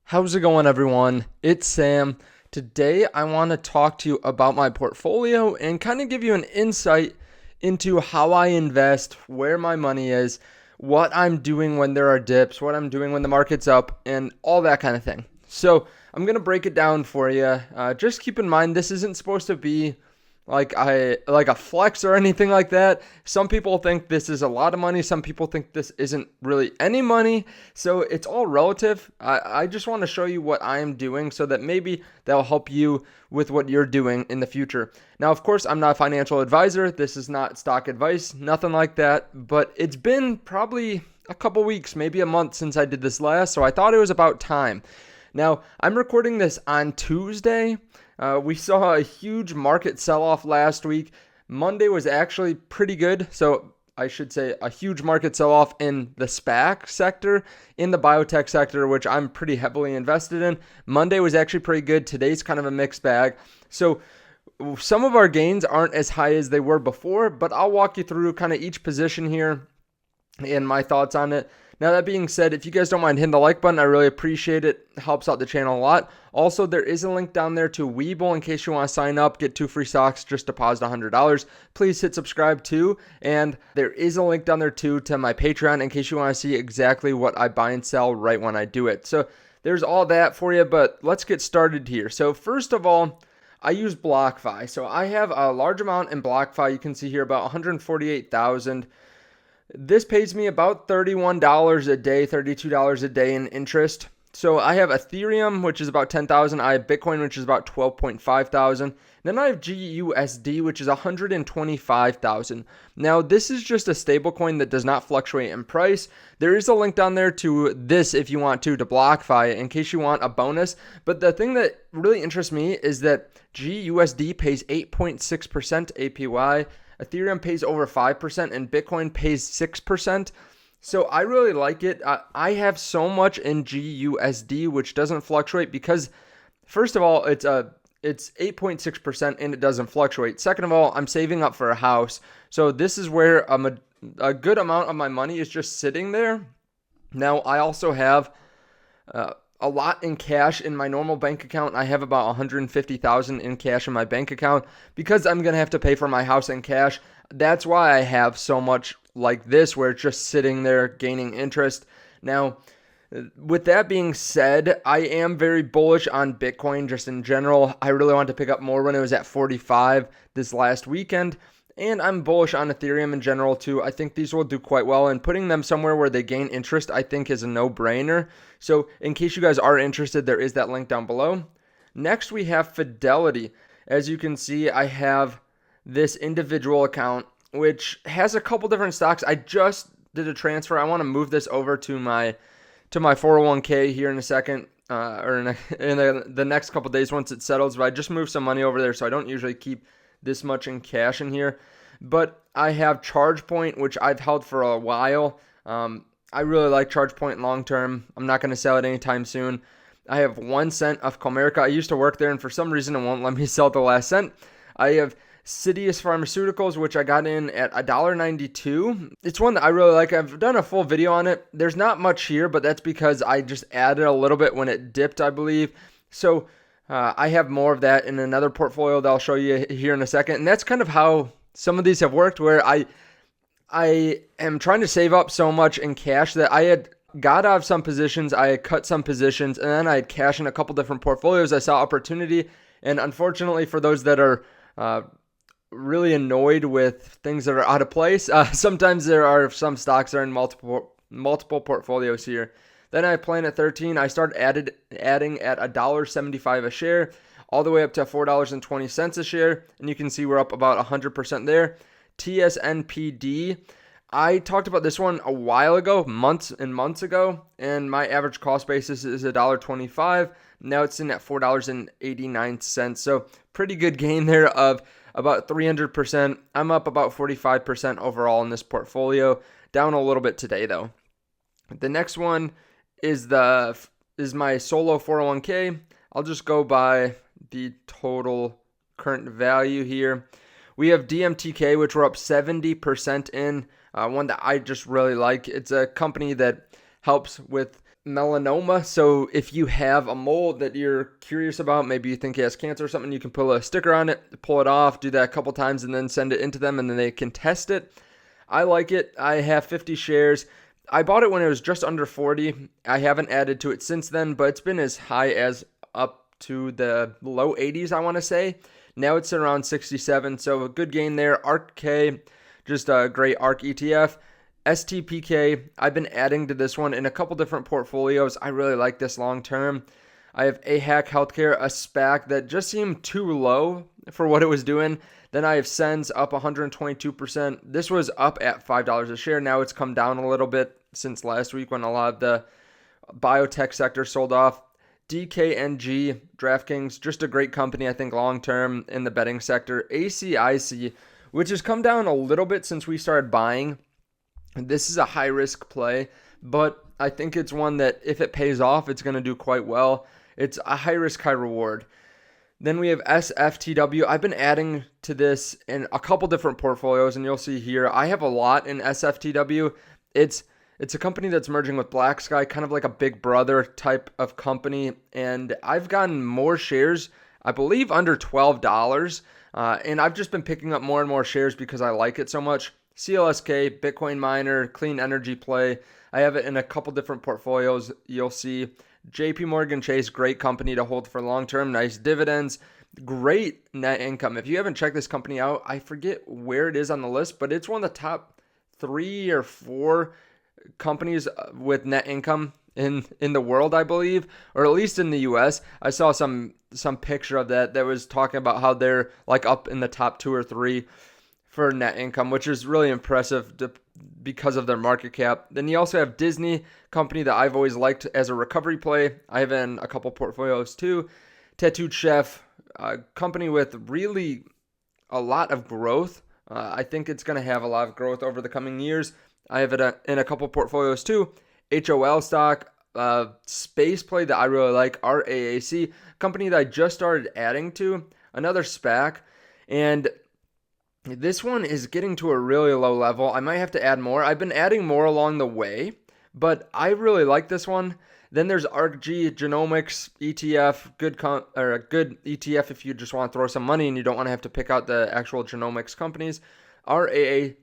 How's it going, everyone? It's Sam. Today, I want to talk to you about my portfolio and kind of give you an insight into how I invest, where my money is, what I'm doing when there are dips, what I'm doing when the market's up, and all that kind of thing. So, I'm going to break it down for you. Just keep in mind, this isn't supposed to be like a flex or anything like that. Some people think this is a lot of money. Some people think this isn't really any money. So it's all relative. I just want to show you what I'm doing so that maybe that'll help you with what you're doing in the future. Now, of course, I'm not a financial advisor. This is not stock advice, nothing like that. But it's been probably a couple weeks, maybe a month since I did this last. So I thought it was about time. Now, I'm recording this on Tuesday. We saw a huge market sell-off last week. Monday was actually pretty good. So I should say a huge market sell-off in the SPAC sector, in the biotech sector, which I'm pretty heavily invested in. Monday was actually pretty good. Today's kind of a mixed bag. So some of our gains aren't as high as they were before, but I'll walk you through kind of each position here and my thoughts on it. Now, that being said, if you guys don't mind hitting the like button, I really appreciate it. It helps out the channel a lot. Also, there is a link down there to WeBull in case you want to sign up, get 2 free stocks, just deposit $100. Please hit subscribe too. And there is a link down there too to my Patreon in case you want to see exactly what I buy and sell right when I do it. So there's all that for you, but let's get started here. So first of all, I use BlockFi. So I have a large amount in BlockFi. You can see here about 148,000. This pays me about $31 a day, $32 a day in interest. So I have Ethereum, which is about 10,000. I have Bitcoin, which is about 12.5 thousand. Then I have GUSD, which is 125,000. Now, this is just a stablecoin that does not fluctuate in price. There is a link down there to this if you want to BlockFi in case you want a bonus. But the thing that really interests me is that GUSD pays 8.6% APY. Ethereum pays over 5% and Bitcoin pays 6%. So I really like it. I have so much in GUSD, which doesn't fluctuate because, first of all, it's 8.6% and it doesn't fluctuate. Second of all, I'm saving up for a house. So this is where a good amount of my money is just sitting there. Now, I also have a lot in cash in my normal bank account. I have about 150,000 in cash in my bank account because I'm going to have to pay for my house in cash. That's why I have so much like this where it's just sitting there gaining interest. Now, with that being said, I am very bullish on Bitcoin just in general. I really wanted to pick up more when it was at 45 this last weekend. And I'm bullish on Ethereum in general too. I think these will do quite well, and putting them somewhere where they gain interest, I think, is a no-brainer. So in case you guys are interested, there is that link down below. Next, we have Fidelity. As you can see, I have this individual account, which has a couple different stocks. I just did a transfer. I want to move this over to my 401k here in a second, or in the next couple days once it settles. But I just moved some money over there, so I don't usually keep this much in cash in here. But I have ChargePoint, which I've held for a while. I really like ChargePoint long term. I'm not going to sell it anytime soon. I have 1 cent of Comerica. I used to work there, and for some reason it won't let me sell the last cent. I have Sidious Pharmaceuticals, which I got in at $1.92. It's one that I really like. I've done a full video on it. There's not much here, but that's because I just added a little bit when it dipped, I believe. So I have more of that in another portfolio that I'll show you here in a second. And that's kind of how some of these have worked, where I am trying to save up so much in cash that I had got out of some positions, I had cut some positions, and then I had cash in a couple different portfolios. I saw opportunity. And unfortunately, for those that are really annoyed with things that are out of place, sometimes there are some stocks that are in multiple portfolios here. Then I plan at 13. I started adding at $1.75 a share, all the way up to $4.20 a share. And you can see we're up about 100% there. TSNPD. I talked about this one a while ago, months ago, and my average cost basis is $1.25. Now it's in at $4.89. So pretty good gain there of about 300%. I'm up about 45% overall in this portfolio. Down a little bit today though. The next one is my solo 401k. I'll just go by the total current value here. We have DMTK, which we're up 70% in. One that I just really like. It's a company that helps with melanoma. So if you have a mole that you're curious about, maybe you think it has cancer or something, you can put a sticker on it, pull it off, do that a couple times, and then send it into them, and then they can test it. I like it. I have 50 shares. I bought it when it was just under 40. I haven't added to it since then, but it's been as high as up to the low 80s, I want to say. Now it's around 67, so a good gain there. ARK-K, just a great ARK ETF. STPK, I've been adding to this one in a couple different portfolios. I really like this long term. I have AHAC Healthcare, a SPAC that just seemed too low for what it was doing. Then I have Sens up 122%. This was up at $5 a share. Now it's come down a little bit since last week when a lot of the biotech sector sold off. DKNG, DraftKings, just a great company, I think, long term in the betting sector. ACIC, which has come down a little bit since we started buying. This is a high risk play, but I think it's one that if it pays off, it's going to do quite well. It's a high risk, high reward. Then we have SFTW. I've been adding to this in a couple different portfolios, and you'll see here I have a lot in SFTW. It's a company that's merging with Black Sky, kind of like a Big Brother type of company, and I've gotten more shares, I believe under $12, and I've just been picking up more and more shares because I like it so much. CLSK, Bitcoin miner, clean energy play. I have it in a couple different portfolios. You'll see JP Morgan Chase, great company to hold for long term, nice dividends, great net income. If you haven't checked this company out, I forget where it is on the list, but it's one of the top 3 or 4 companies with net income in the world, I believe, or at least in the US. I saw some picture of that was talking about how they're like up in the top 2 or 3 for net income, which is really impressive because of their market cap. Then you also have Disney, company that I've always liked as a recovery play. I have in a couple portfolios too. Tattooed Chef, a company with really a lot of growth. I think it's going to have a lot of growth over the coming years. I have it in a couple portfolios too. HOL stock, space play that I really like. RAAC, company that I just started adding to. Another SPAC. And this one is getting to a really low level. I might have to add more. I've been adding more along the way, but I really like this one. Then there's ARKG, Genomics Etf, a good ETF if you just want to throw some money and you don't want to have to pick out the actual genomics companies. RAACW,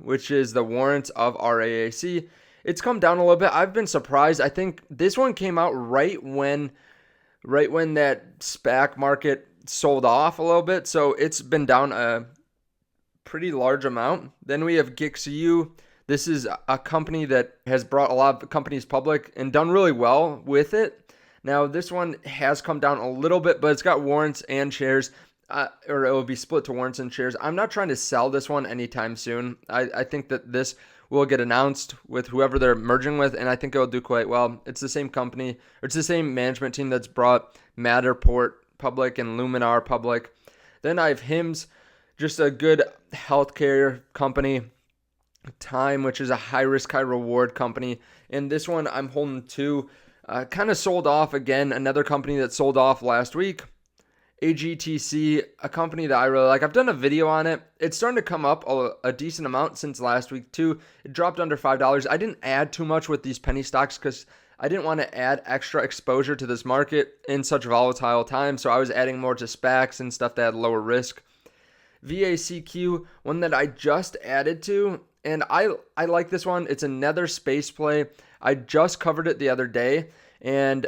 which is the warrants of RAAC. It's come down a little bit. I've been surprised. I think this one came out right when that SPAC market sold off a little bit, so it's been down a pretty large amount. Then we have Gixxe. This is a company that has brought a lot of companies public and done really well with it. Now this one has come down a little bit, but it's got warrants and shares, or it will be split to warrants and shares. I'm not trying to sell this one anytime soon. I think that this will get announced with whoever they're merging with, and I think it'll do quite well. It's the same company, or it's the same management team that's brought Matterport public and Luminar public. Then I have HIMS, just a good healthcare company. Time, which is a high risk, high reward company. And this one I'm holding to. Kind of sold off again. Another company that sold off last week. AGTC, a company that I really like. I've done a video on it. It's starting to come up a decent amount since last week too. It dropped under $5. I didn't add too much with these penny stocks because I didn't want to add extra exposure to this market in such volatile times, so I was adding more to SPACs and stuff that had lower risk. VACQ, one that I just added to, and I like this one. It's another space play. I just covered it the other day, and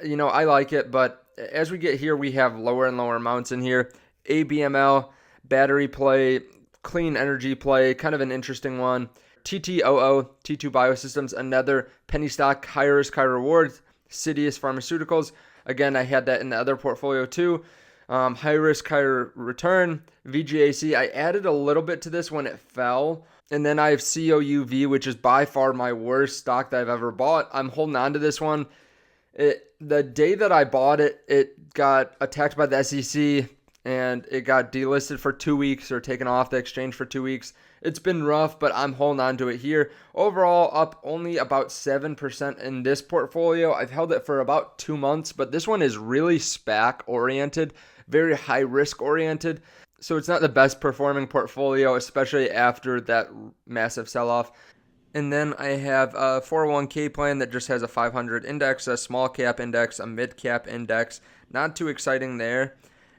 I like it, but as we get here, we have lower and lower amounts in here. ABML, battery play, clean energy play, kind of an interesting one. TTOO, T2 Biosystems, another penny stock, high risk, high reward. Sidious Pharmaceuticals, again, I had that in the other portfolio too. High risk, high return. VGAC, I added a little bit to this when it fell. And then I have COUV, which is by far my worst stock that I've ever bought. I'm holding on to this one. The day that I bought it, it got attacked by the SEC and it got delisted for 2 weeks or taken off the exchange for 2 weeks. It's been rough, but I'm holding on to it here. Overall, up only about 7% in this portfolio. I've held it for about 2 months, but this one is really SPAC oriented, very high risk oriented. So it's not the best performing portfolio, especially after that massive sell-off. And then I have a 401k plan that just has a 500 index, a small cap index, a mid cap index. Not too exciting there.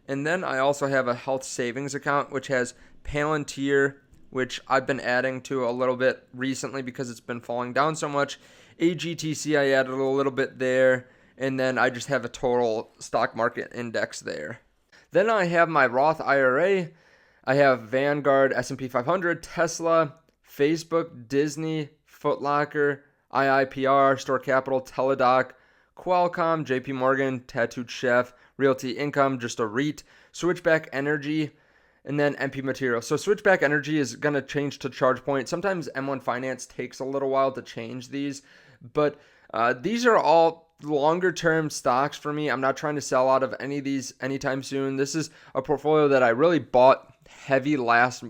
And then I also have a health savings account, which has Palantir, which I've been adding to a little bit recently because it's been falling down so much. AGTC, I added a little bit there. And then I just have a total stock market index there. Then I have my Roth IRA. I have Vanguard, S&P 500, Tesla, Facebook, Disney, Foot Locker, IIPR, Store Capital, Teladoc, Qualcomm, JP Morgan, Tattooed Chef, Realty Income, just a REIT, Switchback Energy, and then MP Materials. So Switchback Energy is going to change to ChargePoint. Sometimes M1 Finance takes a little while to change these, but these are all longer term stocks for me. I'm not trying to sell out of any of these anytime soon. This is a portfolio that I really bought heavy last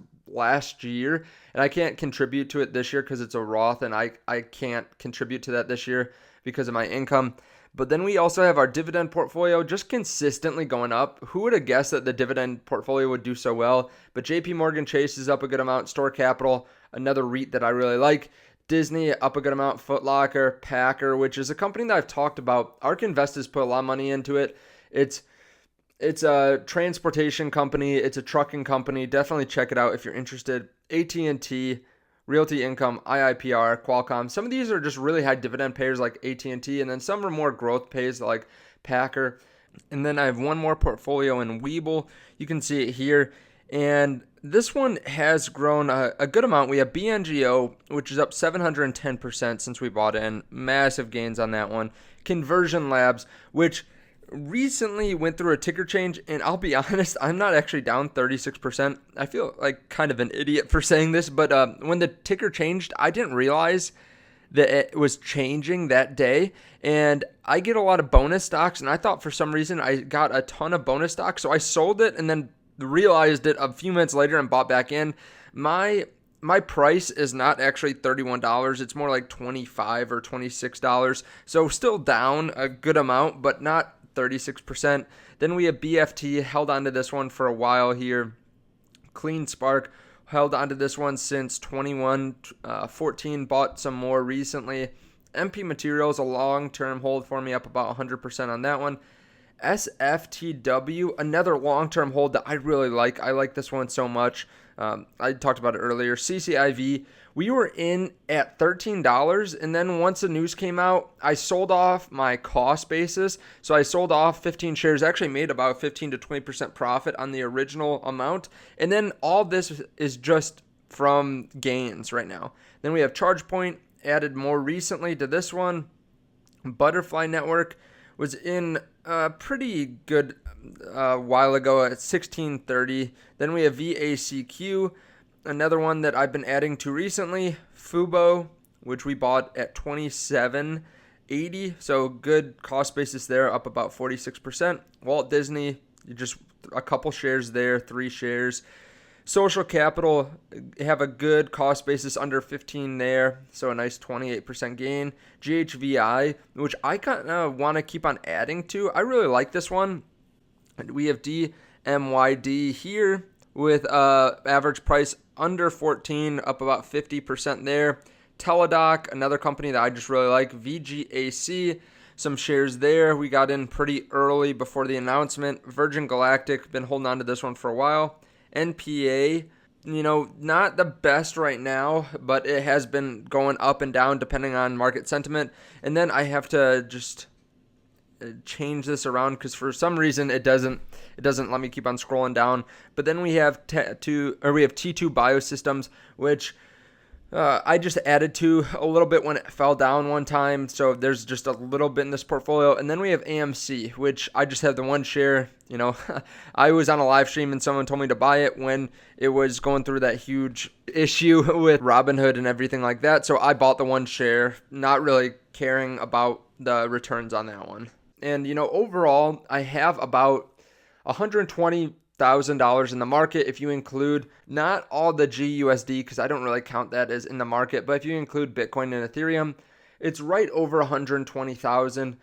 year, and I can't contribute to it this year because it's a Roth, and I can't contribute to that this year because of my income. But then we also have our dividend portfolio just consistently going up. Who would have guessed that the dividend portfolio would do so well? But JP Morgan Chase is up a good amount. Store Capital, another REIT that I really like. Disney up a good amount. Foot Locker, Packer, which is a company that I've talked about. ARK Invest has put a lot of money into it. It's a transportation company. It's a trucking company. Definitely check it out if you're interested. AT&T, Realty Income, IIPR, Qualcomm. Some of these are just really high dividend payers like AT&T, and then some are more growth pays like Packer. And then I have one more portfolio in WeBull. You can see it here. And this one has grown a good amount. We have BNGO, which is up 710% since we bought in. Massive gains on that one. Conversion Labs, which recently went through a ticker change, and I'll be honest, I'm not actually down 36%. I feel like kind of an idiot for saying this, but when the ticker changed, I didn't realize that it was changing that day, and I get a lot of bonus stocks, and I thought for some reason I got a ton of bonus stocks, so I sold it and then realized it a few minutes later and bought back in. My price is not actually $31. It's more like $25 or $26. So still down a good amount, but not 36%. Then we have BFT, held onto this one for a while here. Clean Spark, held onto this one since 14, bought some more recently. MP Materials, a long-term hold for me, up about 100% on that one. SFTW, another long-term hold that I really like. I like this one so much. I talked about it earlier. CCIV, we were in at $13, and then once the news came out, I sold off my cost basis. So I sold off 15 shares, actually made about 15 to 20% profit on the original amount. And then all this is just from gains right now. Then we have ChargePoint, added more recently to this one. Butterfly Network was in a pretty good while ago at 1630. Then we have VACQ, another one that I've been adding to recently. Fubo, which we bought at 27.80, so good cost basis there, up about 46%. Walt Disney, just a couple shares there, 3 shares. Social Capital have a good cost basis under 15 there, so a nice 28% gain. GHVI, which I kind of want to keep on adding to. I really like this one. We have DMYD here with average price under 14, up about 50% there. Teladoc, another company that I just really like. VGAC, some shares there. We got in pretty early before the announcement. Virgin Galactic, been holding on to this one for a while. NPA, not the best right now, but it has been going up and down depending on market sentiment. And then I have to just change this around because for some reason it doesn't let me keep on scrolling down. But then we have T2 Biosystems, which I just added to a little bit when it fell down one time, so there's just a little bit in this portfolio. And then we have AMC, which I just have the one share. I was on a live stream and someone told me to buy it when it was going through that huge issue with Robinhood and everything like that. So I bought the one share, not really caring about the returns on that one. And overall, I have about $120,000 in the market if you include not all the GUSD, because I don't really count that as in the market, but if you include Bitcoin and Ethereum, it's right over 120,000.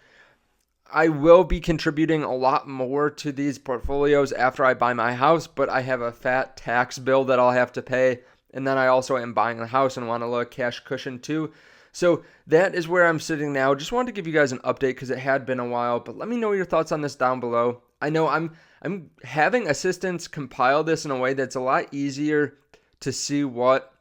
I will be contributing a lot more to these portfolios after I buy my house, but I have a fat tax bill that I'll have to pay, And then I also am buying a house and want a little cash cushion too. So that is where I'm sitting now. Just wanted to give you guys an update because it had been a while, but let me know your thoughts on this down below. I know I'm having assistants compile this in a way that's a lot easier to see what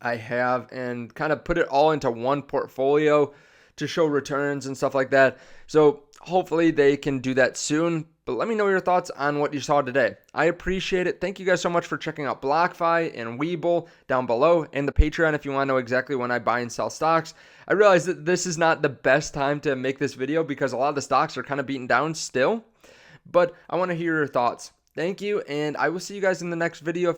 I have and kind of put it all into one portfolio to show returns and stuff like that. So hopefully they can do that soon. But let me know your thoughts on what you saw today. I appreciate it. Thank you guys so much for checking out BlockFi and WeBull down below, and the Patreon if you want to know exactly when I buy and sell stocks. I realize that this is not the best time to make this video because a lot of the stocks are kind of beaten down still, but I want to hear your thoughts. Thank you, and I will see you guys in the next video.